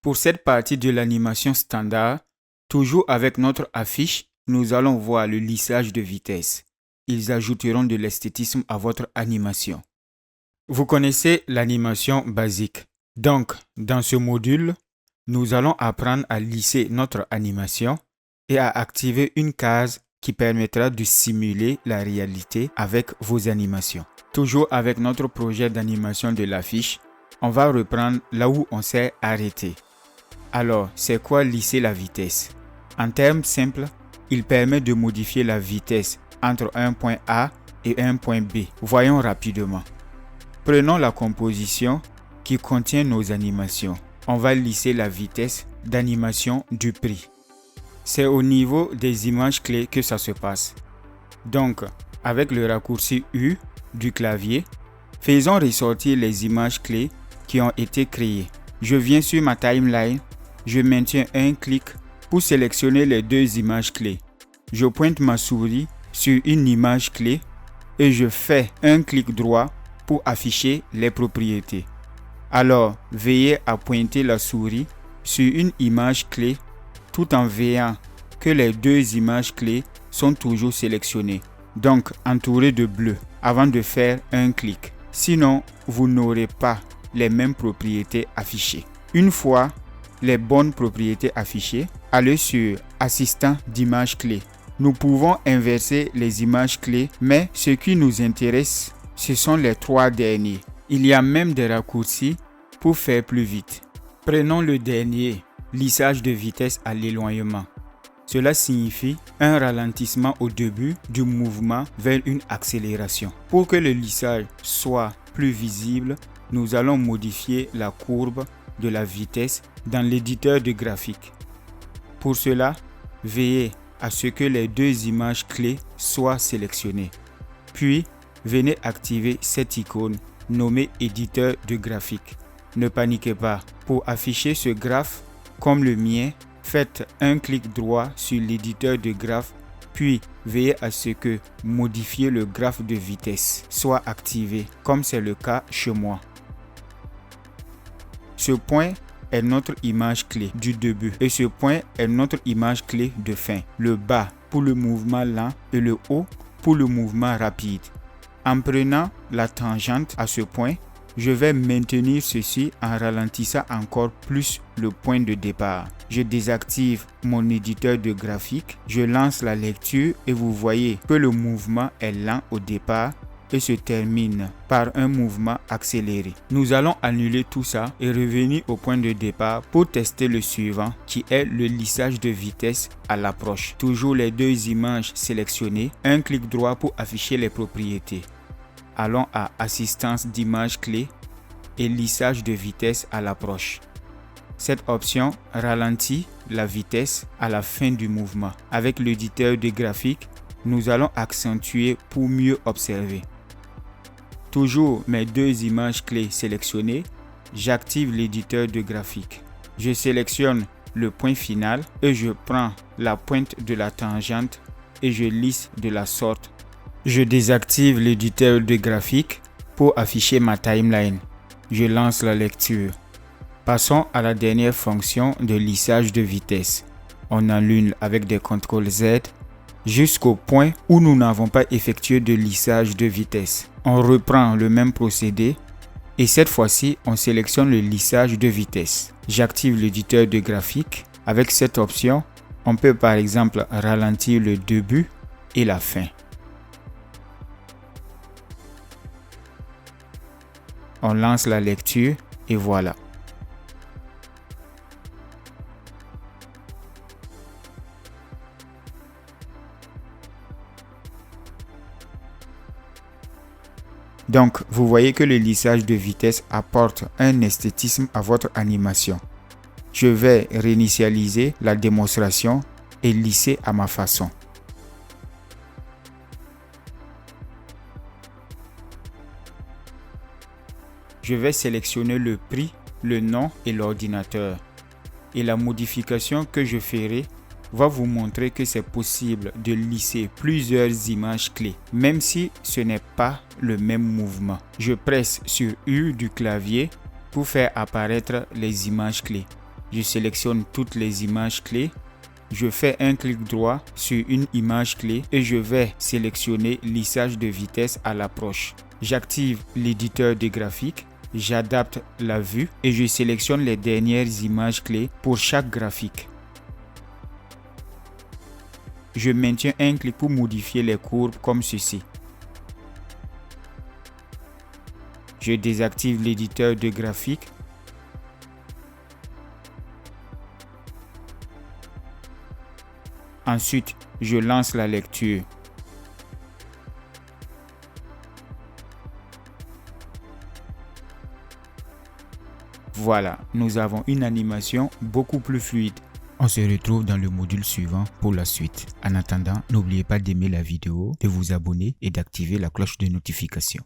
Pour cette partie de l'animation standard, toujours avec notre affiche, nous allons voir le lissage de vitesse. Ils ajouteront de l'esthétisme à votre animation. Vous connaissez l'animation basique. Donc, dans ce module, nous allons apprendre à lisser notre animation et à activer une case qui permettra de simuler la réalité avec vos animations. Toujours avec notre projet d'animation de l'affiche, on va reprendre là où on s'est arrêté. Alors, c'est quoi lisser la vitesse? En termes simples, il permet de modifier la vitesse entre un point A et un point B. Voyons rapidement. Prenons la composition qui contient nos animations. On va lisser la vitesse d'animation du prix. C'est au niveau des images clés que ça se passe. Donc, avec le raccourci U du clavier, faisons ressortir les images clés qui ont été créées. Je viens sur ma timeline, je maintiens un clic pour sélectionner les deux images clés. Je pointe ma souris sur une image clé et je fais un clic droit pour afficher les propriétés. Alors, veillez à pointer la souris sur une image clé tout en veillant que les deux images clés sont toujours sélectionnées, donc entourées de bleu avant de faire un clic. Sinon, vous n'aurez pas les mêmes propriétés affichées. Une fois les bonnes propriétés affichées, allez sur Assistant d'image clé. Nous pouvons inverser les images clés, mais ce qui nous intéresse, ce sont les trois derniers. Il y a même des raccourcis pour faire plus vite. Prenons le dernier, lissage de vitesse à l'éloignement. Cela signifie un ralentissement au début du mouvement vers une accélération. Pour que le lissage soit plus visible, nous allons modifier la courbe de la vitesse dans l'éditeur de graphique. Pour cela, veillez à ce que les deux images clés soient sélectionnées. Puis, venez activer cette icône nommée éditeur de graphique. Ne paniquez pas. Pour afficher ce graphe comme le mien, faites un clic droit sur l'éditeur de graphe, puis veillez à ce que modifier le graphe de vitesse soit activé, comme c'est le cas chez moi. Ce point est notre image clé du début et ce point est notre image clé de fin. Le bas pour le mouvement lent et le haut pour le mouvement rapide. En prenant la tangente à ce point, je vais maintenir ceci en ralentissant encore plus le point de départ. Je désactive mon éditeur de graphique, je lance la lecture et vous voyez que le mouvement est lent au départ et se termine par un mouvement accéléré. Nous allons annuler tout ça et revenir au point de départ pour tester le suivant qui est le lissage de vitesse à l'approche. Toujours les deux images sélectionnées, un clic droit pour afficher les propriétés. Allons à Assistance d'image clé et lissage de vitesse à l'approche. Cette option ralentit la vitesse à la fin du mouvement. Avec l'éditeur de graphique, nous allons accentuer pour mieux observer. Toujours mes deux images clés sélectionnées, j'active l'éditeur de graphique. Je sélectionne le point final et je prends la pointe de la tangente et je lisse de la sorte. Je désactive l'éditeur de graphique pour afficher ma timeline. Je lance la lecture. Passons à la dernière fonction de lissage de vitesse. On allume avec des CTRL Z jusqu'au point où nous n'avons pas effectué de lissage de vitesse. On reprend le même procédé et cette fois-ci, on sélectionne le lissage de vitesse. J'active l'éditeur de graphique. Avec cette option, on peut par exemple ralentir le début et la fin. On lance la lecture et voilà. Donc, vous voyez que le lissage de vitesse apporte un esthétisme à votre animation. Je vais réinitialiser la démonstration et lisser à ma façon. Je vais sélectionner le prix, le nom et l'ordinateur. Et la modification que je ferai va vous montrer que c'est possible de lisser plusieurs images clés, même si ce n'est pas le même mouvement. Je presse sur U du clavier pour faire apparaître les images clés. Je sélectionne toutes les images clés. Je fais un clic droit sur une image clé et je vais sélectionner lissage de vitesse à l'approche. J'active l'éditeur de graphique, j'adapte la vue et je sélectionne les dernières images clés pour chaque graphique. Je maintiens un clic pour modifier les courbes comme ceci. Je désactive l'éditeur de graphique. Ensuite, je lance la lecture. Voilà, nous avons une animation beaucoup plus fluide. On se retrouve dans le module suivant pour la suite. En attendant, n'oubliez pas d'aimer la vidéo, de vous abonner et d'activer la cloche de notification.